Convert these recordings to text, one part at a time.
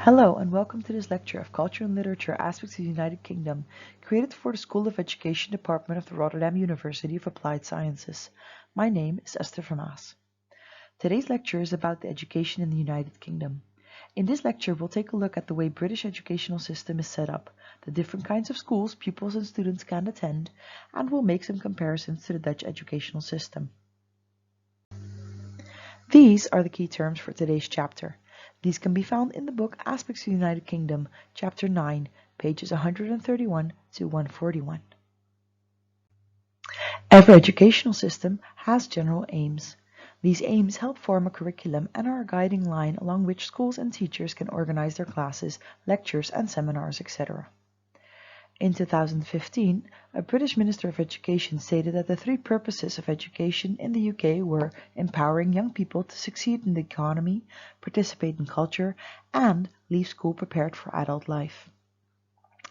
Hello and welcome to this lecture of Culture and Literature Aspects of the United Kingdom, created for the School of Education Department of the Rotterdam University of Applied Sciences. My name is Esther Vermaas. Today's lecture is about the education in the United Kingdom. In this lecture, we'll take a look at the way British educational system is set up, the different kinds of schools pupils and students can attend, and we'll make some comparisons to the Dutch educational system. These are the key terms for today's chapter. These can be found in the book Aspects of the United Kingdom, Chapter 9, pages 131 to 141. Every educational system has general aims. These aims help form a curriculum and are a guiding line along which schools and teachers can organize their classes, lectures, and seminars, etc. In 2015, a British Minister of Education stated that the three purposes of education in the UK were empowering young people to succeed in the economy, participate in culture, and leave school prepared for adult life.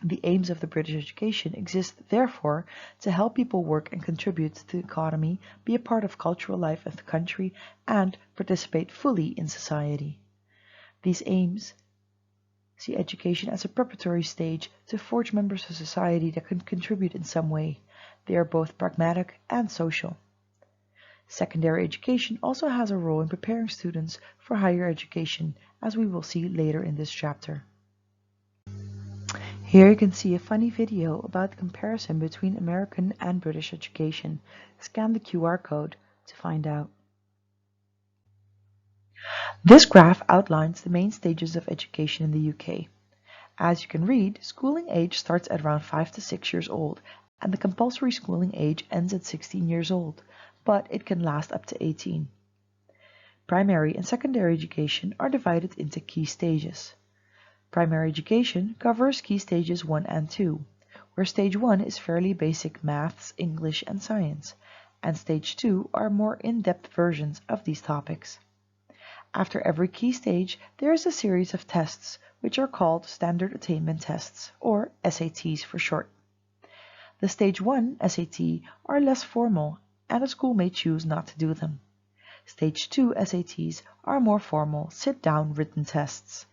The aims of the British education exist, therefore, to help people work and contribute to the economy, be a part of cultural life of the country, and participate fully in society. These aims see education as a preparatory stage to forge members of society that can contribute in some way. They are both pragmatic and social. Secondary education also has a role in preparing students for higher education, as we will see later in this chapter. Here you can see a funny video about the comparison between American and British education. Scan the QR code to find out. This graph outlines the main stages of education in the UK. As you can read, schooling age starts at around 5 to 6 years old, and the compulsory schooling age ends at 16 years old, but it can last up to 18. Primary and secondary education are divided into key stages. Primary education covers key stages 1 and 2, where stage 1 is fairly basic maths, English, and science, and stage 2 are more in-depth versions of these topics. After every key stage, there is a series of tests, which are called Standard Attainment Tests, or SATs for short. The Stage 1 SAT are less formal, and a school may choose not to do them. Stage 2 SATs are more formal, sit-down written tests.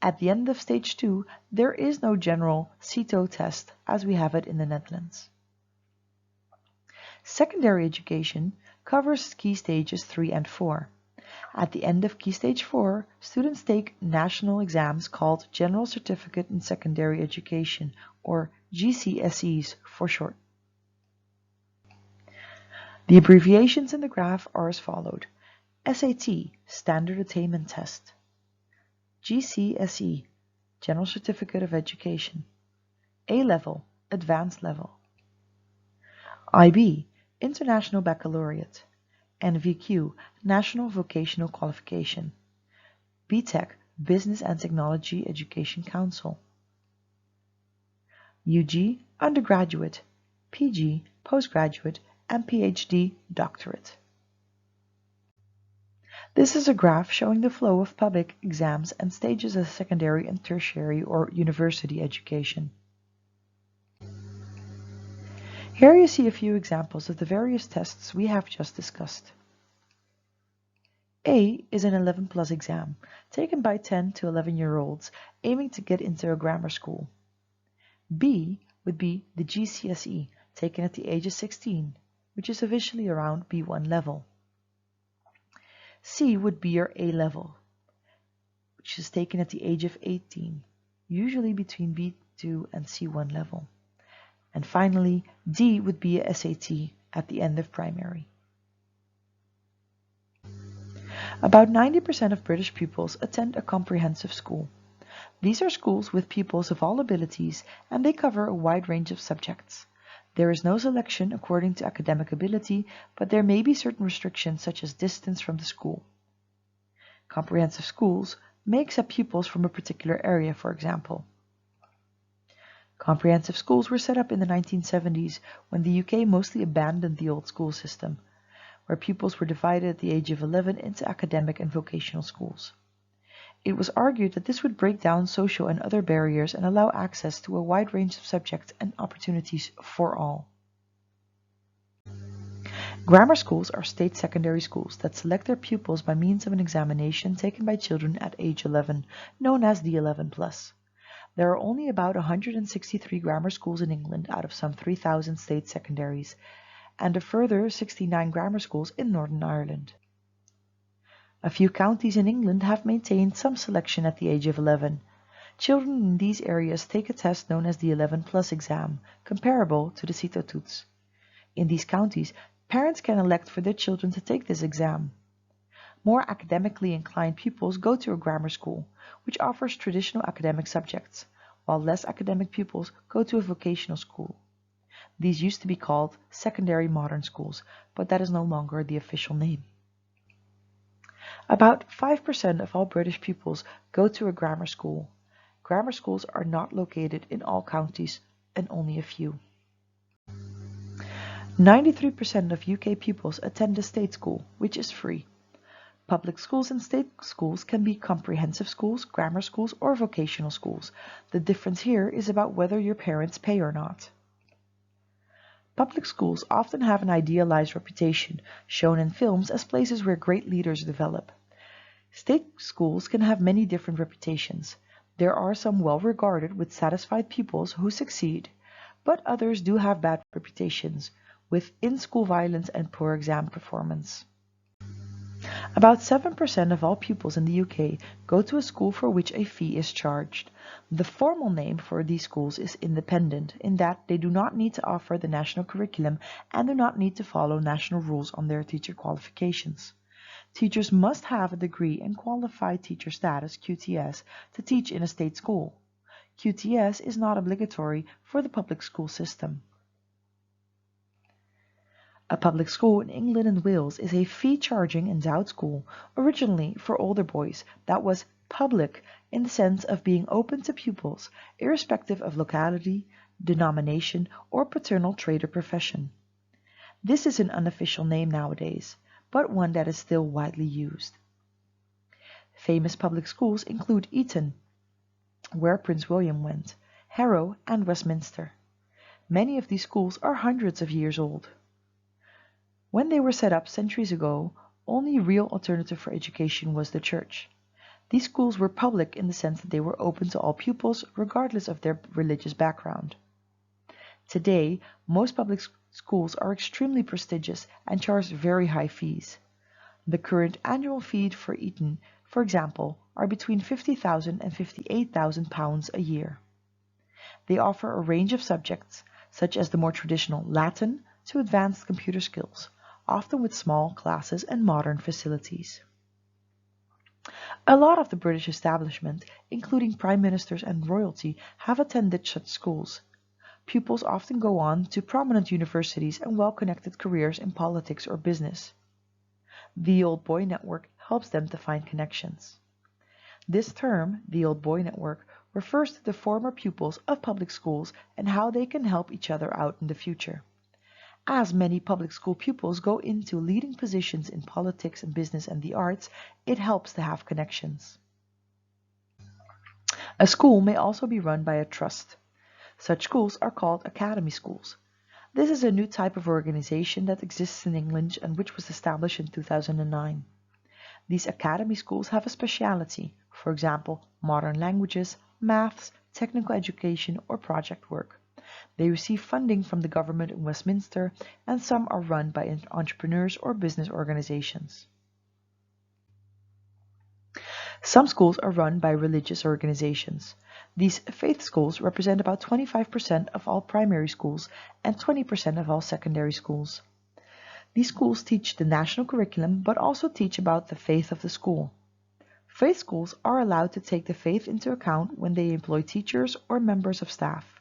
At the end of Stage 2, there is no general CITO test as we have it in the Netherlands. Secondary education covers key stages 3 and 4. At the end of Key Stage 4, students take national exams called General Certificate in Secondary Education, or GCSEs for short. The abbreviations in the graph are as followed: SAT, Standard Attainment Test; GCSE, General Certificate of Education; A-Level, Advanced Level; IB, International Baccalaureate; NVQ, National Vocational Qualification; BTEC, Business and Technology Education Council; UG, Undergraduate; PG, Postgraduate; and PhD, Doctorate. This is a graph showing the flow of public exams and stages of secondary and tertiary or university education. Here you see a few examples of the various tests we have just discussed. A is an 11+ exam, taken by 10 to 11-year-olds aiming to get into a grammar school. B would be the GCSE, taken at the age of 16, which is officially around B1 level. C would be your A-level, which is taken at the age of 18, usually between B2 and C1 level. And finally, D would be a SAT at the end of primary. About 90% of British pupils attend a comprehensive school. These are schools with pupils of all abilities, and they cover a wide range of subjects. There is no selection according to academic ability, but there may be certain restrictions such as distance from the school. Comprehensive schools may accept pupils from a particular area, for example. Comprehensive schools were set up in the 1970s when the UK mostly abandoned the old school system, where pupils were divided at the age of 11 into academic and vocational schools. It was argued that this would break down social and other barriers and allow access to a wide range of subjects and opportunities for all. Grammar schools are state secondary schools that select their pupils by means of an examination taken by children at age 11, known as the 11 plus. There are only about 163 grammar schools in England out of some 3,000 state secondaries, and a further 69 grammar schools in Northern Ireland. A few counties in England have maintained some selection at the age of 11. Children in these areas take a test known as the 11 plus exam, comparable to the CITO-TOETS. In these counties, parents can elect for their children to take this exam. More academically inclined pupils go to a grammar school, which offers traditional academic subjects, while less academic pupils go to a vocational school. These used to be called secondary modern schools, but that is no longer the official name. About 5% of all British pupils go to a grammar school. Grammar schools are not located in all counties and only a few. 93% of UK pupils attend a state school, which is free. Public schools and state schools can be comprehensive schools, grammar schools, or vocational schools. The difference here is about whether your parents pay or not. Public schools often have an idealized reputation, shown in films as places where great leaders develop. State schools can have many different reputations. There are some well-regarded with satisfied pupils who succeed, but others do have bad reputations, with in-school violence and poor exam performance. About 7% of all pupils in the UK go to a school for which a fee is charged. The formal name for these schools is independent, in that they do not need to offer the national curriculum and do not need to follow national rules on their teacher qualifications. Teachers must have a degree and qualified teacher status, QTS, to teach in a state school. QTS is not obligatory for the public school system. A public school in England and Wales is a fee-charging endowed school, originally for older boys, that was public in the sense of being open to pupils, irrespective of locality, denomination, or paternal trade or profession. This is an unofficial name nowadays, but one that is still widely used. Famous public schools include Eton, where Prince William went, Harrow, and Westminster. Many of these schools are hundreds of years old. When they were set up centuries ago, only real alternative for education was the church. These schools were public in the sense that they were open to all pupils, regardless of their religious background. Today, most public schools are extremely prestigious and charge very high fees. The current annual fee for Eton, for example, are between £50,000 and £58,000 a year. They offer a range of subjects, such as the more traditional Latin to advanced computer skills, often with small classes and modern facilities. A lot of the British establishment, including prime ministers and royalty, have attended such schools. Pupils often go on to prominent universities and well-connected careers in politics or business. The Old Boy Network helps them to find connections. This term, the Old Boy Network, refers to the former pupils of public schools and how they can help each other out in the future. As many public school pupils go into leading positions in politics and business and the arts, it helps to have connections. A school may also be run by a trust. Such schools are called academy schools. This is a new type of organization that exists in England and which was established in 2009. These academy schools have a speciality, for example, modern languages, maths, technical education, or project work. They receive funding from the government in Westminster, and some are run by entrepreneurs or business organizations. Some schools are run by religious organizations. These faith schools represent about 25% of all primary schools and 20% of all secondary schools. These schools teach the national curriculum but also teach about the faith of the school. Faith schools are allowed to take the faith into account when they employ teachers or members of staff.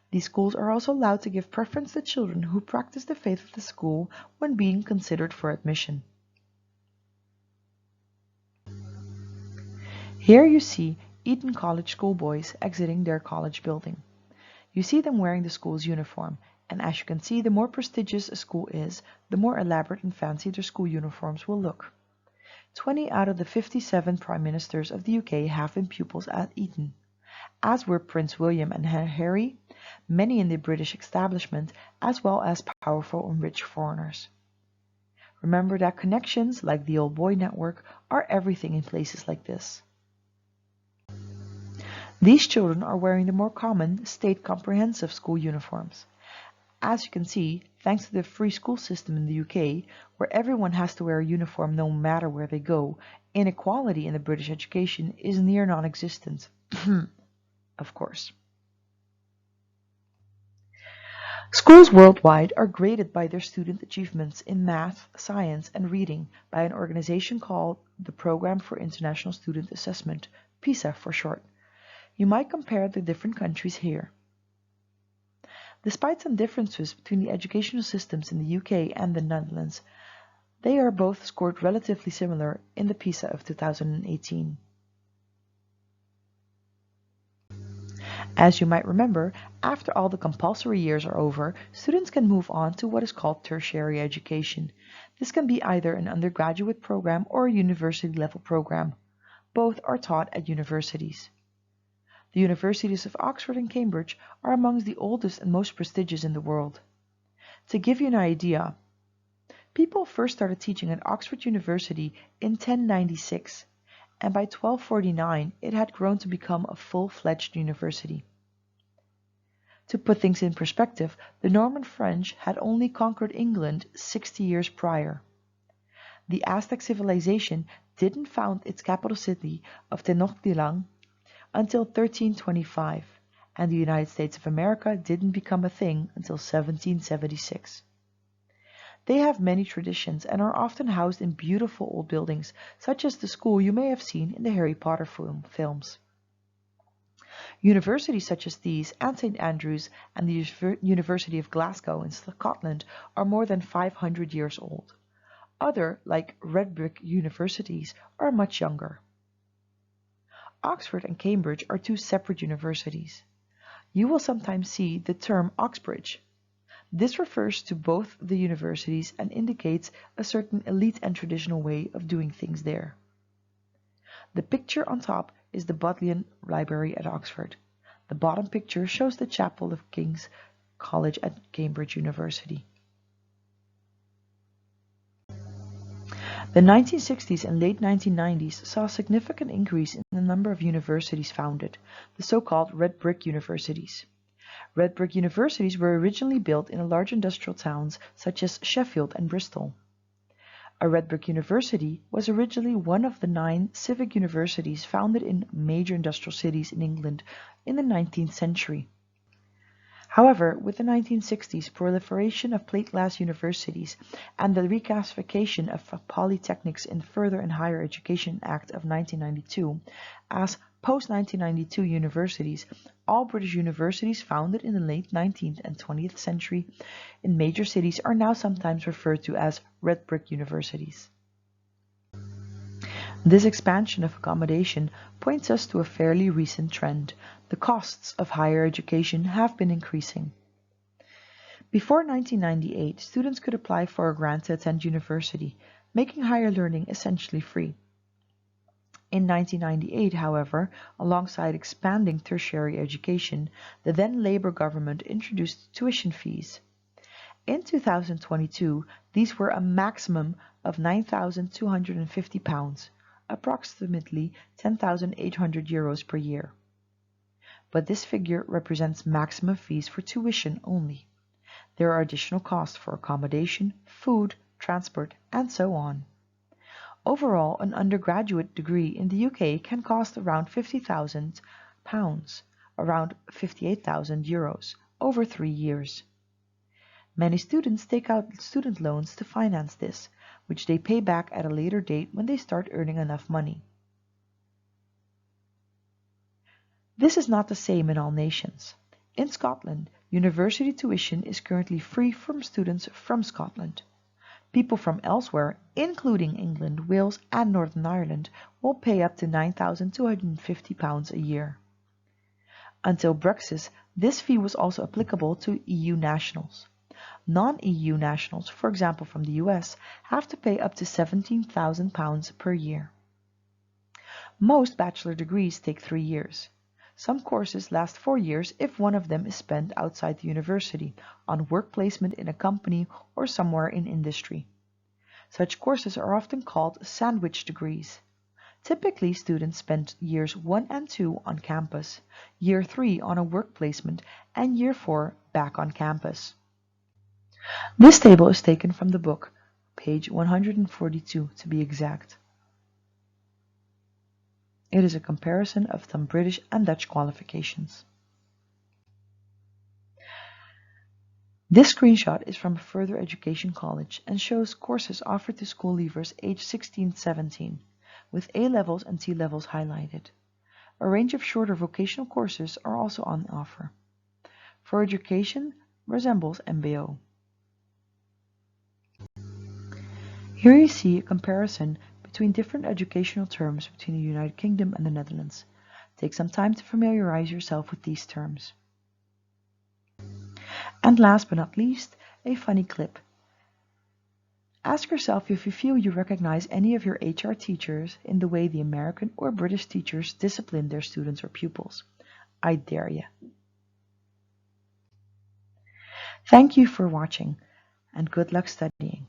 These schools are also allowed to give preference to children who practice the faith of the school when being considered for admission. Here you see Eton College schoolboys exiting their college building. You see them wearing the school's uniform, and as you can see, the more prestigious a school is, the more elaborate and fancy their school uniforms will look. 20 out of the 57 Prime Ministers of the UK have been pupils at Eton, as were Prince William and Harry, many in the British establishment, as well as powerful and rich foreigners. Remember that connections, like the old boy network, are everything in places like this. These children are wearing the more common state comprehensive school uniforms. As you can see, thanks to the free school system in the UK, where everyone has to wear a uniform no matter where they go, inequality in the British education is near non-existent. Of course. Schools worldwide are graded by their student achievements in math, science, and reading by an organization called the Programme for International Student Assessment, PISA for short. You might compare the different countries here. Despite some differences between the educational systems in the UK and the Netherlands, they are both scored relatively similar in the PISA of 2018. As you might remember, after all the compulsory years are over, students can move on to what is called tertiary education. This can be either an undergraduate program or a university level program. Both are taught at universities. The universities of Oxford and Cambridge are amongst the oldest and most prestigious in the world. To give you an idea, people first started teaching at Oxford University in 1096, and by 1249 it had grown to become a full-fledged university. To put things in perspective, the Norman French had only conquered England 60 years prior. The Aztec civilization didn't found its capital city of Tenochtitlan until 1325, and the United States of America didn't become a thing until 1776. They have many traditions and are often housed in beautiful old buildings, such as the school you may have seen in the Harry Potter films. Universities such as these and St. Andrews and the University of Glasgow in Scotland are more than 500 years old. Other, like red brick universities, are much younger. Oxford and Cambridge are two separate universities. You will sometimes see the term Oxbridge. This refers to both the universities and indicates a certain elite and traditional way of doing things there. The picture on top is the Bodleian Library at Oxford. The bottom picture shows the chapel of King's College at Cambridge University. The 1960s and late 1990s saw a significant increase in the number of universities founded, the so-called red brick universities. Red brick universities were originally built in large industrial towns such as Sheffield and Bristol. A red brick university was originally one of the 9 civic universities founded in major industrial cities in England in the 19th century. However, with the 1960s proliferation of plate glass universities and the reclassification of polytechnics in Further and Higher Education Act of 1992 as post-1992 universities, all British universities founded in the late 19th and 20th century in major cities are now sometimes referred to as red brick universities. This expansion of accommodation points us to a fairly recent trend. The costs of higher education have been increasing. Before 1998, students could apply for a grant to attend university, making higher learning essentially free. In 1998, however, alongside expanding tertiary education, the then Labour government introduced tuition fees. In 2022, these were a maximum of £9,250, approximately €10,800 per year. But this figure represents maximum fees for tuition only. There are additional costs for accommodation, food, transport, and so on. Overall, an undergraduate degree in the UK can cost around £50,000, around €58,000, over 3 years. Many students take out student loans to finance this, which they pay back at a later date when they start earning enough money. This is not the same in all nations. In Scotland, university tuition is currently free from students from Scotland. People from elsewhere, including England, Wales, and Northern Ireland, will pay up to £9,250 a year. Until Brexit, this fee was also applicable to EU nationals. Non-EU nationals, for example from the US, have to pay up to £17,000 per year. Most bachelor degrees take 3 years. Some courses last 4 years if one of them is spent outside the university, on work placement in a company or somewhere in industry. Such courses are often called sandwich degrees. Typically, students spend years 1 and 2 on campus, year 3 on a work placement, and year 4 back on campus. This table is taken from the book, page 142 to be exact. It is a comparison of some British and Dutch qualifications. This screenshot is from a further education college and shows courses offered to school leavers aged 16-17, with A-levels and T-levels highlighted. A range of shorter vocational courses are also on offer. For education resembles MBO. Here you see a comparison between different educational terms between the United Kingdom and the Netherlands. Take some time to familiarize yourself with these terms. And last but not least, a funny clip. Ask yourself if you feel you recognize any of your HR teachers in the way the American or British teachers discipline their students or pupils. I dare you. Thank you for watching, and good luck studying.